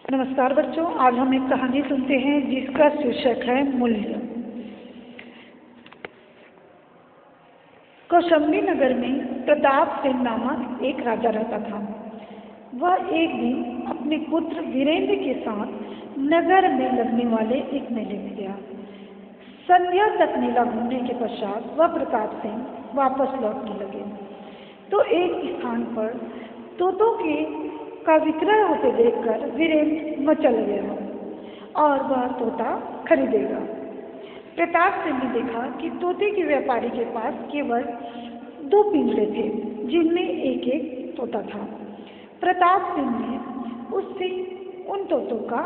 नमस्कार बच्चों, आज हम एक कहानी सुनते हैं जिसका शीर्षक है मूल्य। कौशाम्बी नगर में प्रताप सिंह नामक एक राजा रहता था। वह एक दिन अपने पुत्र वीरेंद्र के साथ नगर में लगने वाले एक मेले में गया। संध्या तक मेला घूमने के पश्चात वह प्रताप सिंह वापस लौटने लगे तो एक स्थान पर तोतों का विक्रय होते देखकर वीरेंद्र मचल गया और वह तोता खरीदेगा। प्रताप सिंह ने देखा कि तोते के व्यापारी के पास केवल 2 पिंजरे थे जिनमें एक एक तोता था। प्रताप सिंह ने उससे उन तोतों का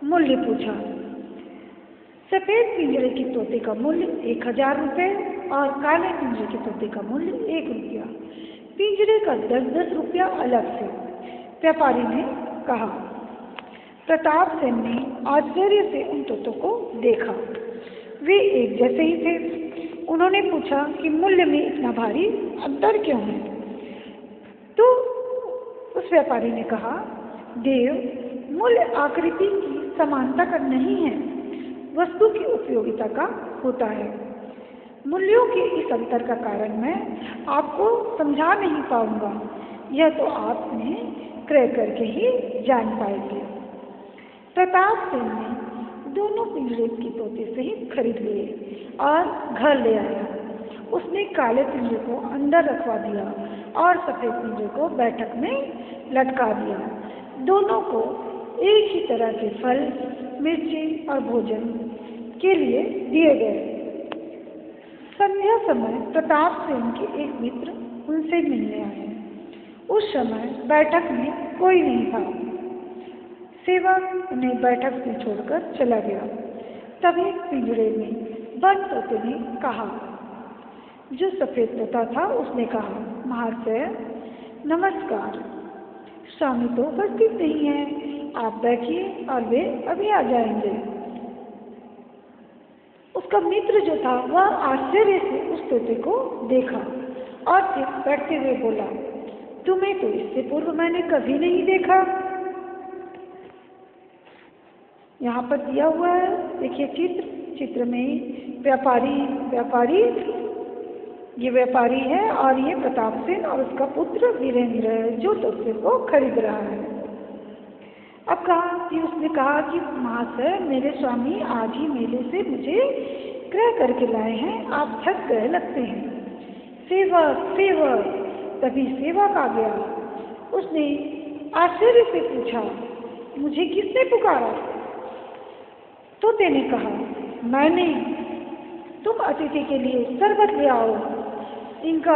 मूल्य पूछा। सफेद पिंजरे के तोते का मूल्य 1000 रुपये और काले पिंजरे के तोते का मूल्य 1 रुपया। पिंजरे का 10-10 रुपया अलग से, व्यापारी ने कहा। प्रताप सिंह ने आश्चर्य से उन तोतों को देखा। वे एक जैसे ही थे। उन्होंने पूछा कि मूल्य में इतना भारी अंतर क्यों है? तो उस व्यापारी ने कहा, देव, मूल्य आकृति की समानता का नहीं है, वस्तु की उपयोगिता का होता है। मूल्यों के इस अंतर का कारण मैं आपको समझा नहीं पाऊंगा, यह तो आपने क्रय करके ही जान पाएंगे। प्रताप सिंह ने दोनों पिंजरे की तोते सहित खरीद लिए और घर ले आया। उसने काले पिंजरे को अंदर रखवा दिया और सफेद पिंजरे को बैठक में लटका दिया। दोनों को एक ही तरह के फल, मिर्ची और भोजन के लिए दिए गए। संध्या समय प्रताप सिंह के एक मित्र उनसे मिलने आए। उस समय बैठक में कोई नहीं था। सेवक उन्हें बैठक में छोड़कर चला गया। तभी पिंजरे में बंद तोते ने कहा। जो सफेद तोता था उसने कहा, महाशय नमस्कार, स्वामी तो उपस्थित नहीं है, आप बैठिए और वे अभी आ जाएंगे। उसका मित्र जो था वह आश्चर्य से उस तोते को देखा और फिर बैठते हुए बोला, तुम्हें तो इससे पूर्व मैंने कभी नहीं देखा। यहाँ पर दिया हुआ है, देखिए चित्र में व्यापारी ये व्यापारी है और ये प्रताप सिंह और उसका पुत्र वीरेंद्र है जो तोते को खरीद रहा है। अब कहा कि उसने कहा कि महाशय, मेरे स्वामी आज ही मेले से मुझे क्रय करके लाए हैं, आप थक गए लगते हैं। सेवक तभी सेवक आ गया। उसने आश्चर्य से पूछा, मुझे किसने पुकारा? तोते ने कहा, मैंने। तुम अतिथि के लिए शरबत ले आओ, इनका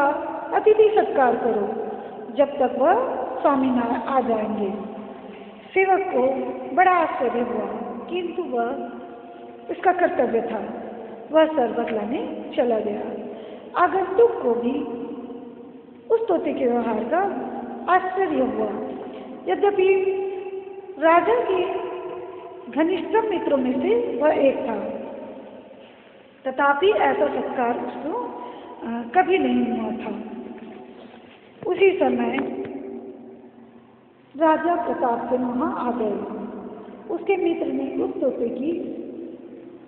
अतिथि सत्कार करो जब तक वह स्वामी न आ जाएंगे। सेवक को बड़ा आश्चर्य हुआ, किंतु वह उसका कर्तव्य था। वह शरबत लाने चला गया। आगंतुक को भी उस तोते के व्यवहार का आश्चर्य हुआ। यद्यपि राजा के घनिष्ठतम मित्रों में से वह एक था, तथापि ऐसा सत्कार उसको कभी नहीं हुआ था। उसी समय राजा प्रताप सिंह वहाँ आ गए। उसके मित्र ने उस तोते की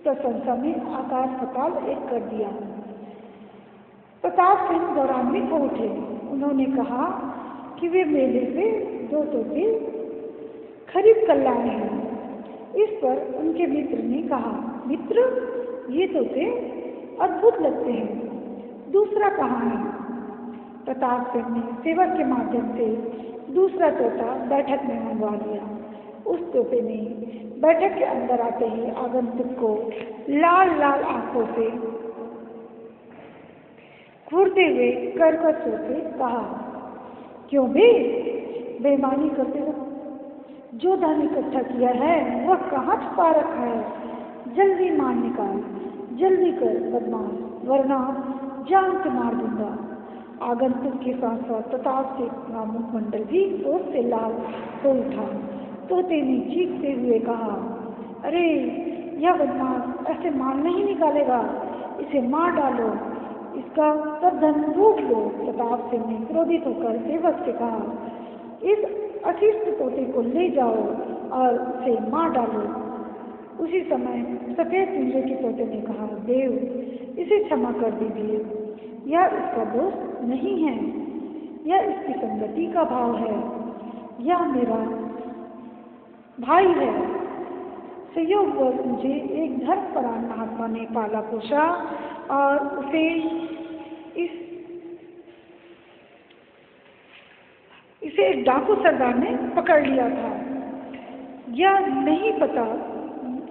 प्रशंसा में आकाश पाताल एक कर दिया। प्रताप सिंह गौरवान्वित हो उठे। उन्होंने कहा कि वे मेले से 2 तोते खरीद कर लाए हैं। इस पर उनके मित्र ने कहा, मित्र, ये तोते अद्भुत लगते हैं, दूसरा कहाँ है? प्रताप सिंह ने सेवक के माध्यम से दूसरा तोता बैठक में मंगवा लिया। उस तोते ने बैठक के अंदर आते ही आगंतुक को लाल लाल आंखों से घूरते हुए कर्कश स्वर से कहा, क्यों बे बेईमानी करते हो? जो धन इकट्ठा किया है वह कहाँ छुपा रखा है? जल्दी मार निकाल, जल्दी कर बदमाश, वरना जान से मार दूंगा। आगंतुक के साथ साथ प्रताप सिंह का मुखमंडल भी क्रोध से लाल हो उठा। तोते ने चीखते हुए कहा, अरे यह बदमाश ऐसे माल नहीं निकालेगा, इसे मार डालो, इसका सब धन लूट लो। प्रताप सिंह ने क्रोधित होकर सेवक से कहा, इस अशिष्ट तोते को ले जाओ और उसे मार डालो। उसी समय सफ़ेद पिंजरे के तोते ने कहा, देव, इसे क्षमा कर दीजिए, यह इसका दोष नहीं है, यह इसकी संगति का भाव है, यह मेरा भाई है। संयोगवश मुझे एक धर्मपरायण महात्मा ने पाला पोसा और उसे इसे एक डाकू सरदार ने पकड़ लिया था। यह नहीं पता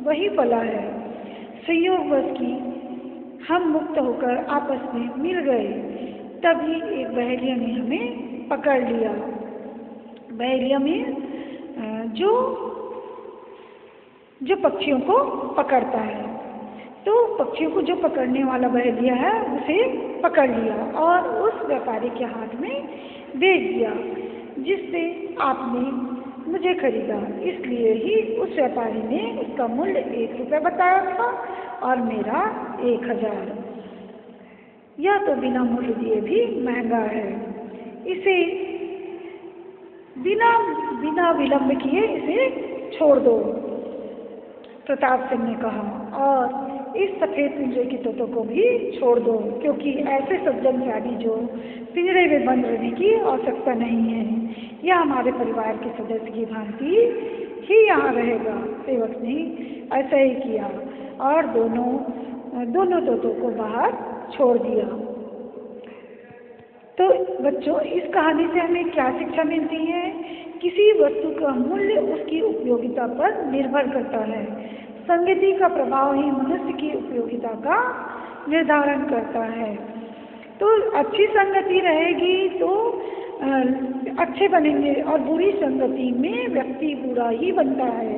वही पला है। संयोगवश की हम मुक्त होकर आपस में मिल गए, तभी एक बहेलिया ने हमें पकड़ लिया। बहेलिया में जो पक्षियों को पकड़ता है, तो पक्षियों को जो पकड़ने वाला बहेलिया है उसे पकड़ लिया और उस व्यापारी के हाथ में बेच दिया जिससे आपने मुझे खरीदा। इसलिए ही उस व्यापारी ने उसका मूल्य 1 रुपया बताया था और मेरा 1000। यह तो बिना मूल्य दिए भी महंगा है। इसे बिना विलंब किए इसे छोड़ दो, प्रताप सिंह ने कहा, और इस सफ़ेद पिंजरे के तोतों को भी छोड़ दो, क्योंकि ऐसे सज्जन त्यागी जो पिंजरे में बंद रहने की आवश्यकता नहीं है, यह हमारे परिवार के सदस्य की भांति ही यहाँ रहेगा। सेवक ने ऐसा ही किया और दोनों तोतों को बाहर छोड़ दिया। तो बच्चों, इस कहानी से हमें क्या शिक्षा मिलती है? किसी वस्तु का मूल्य उसकी उपयोगिता पर निर्भर करता है। संगति का प्रभाव ही मनुष्य की उपयोगिता का निर्धारण करता है। तो अच्छी संगति रहेगी तो अच्छे बनेंगे और बुरी संगति में व्यक्ति बुरा ही बनता है।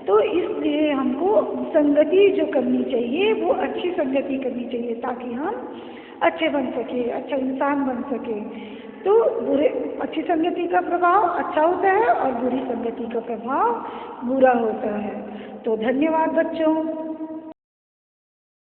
तो इसलिए हमको संगति जो करनी चाहिए वो अच्छी संगति करनी चाहिए ताकि हम अच्छे बन सके, अच्छा इंसान बन सके। तो अच्छी संगति का प्रभाव अच्छा होता है और बुरी संगति का प्रभाव बुरा होता है। तो धन्यवाद बच्चों।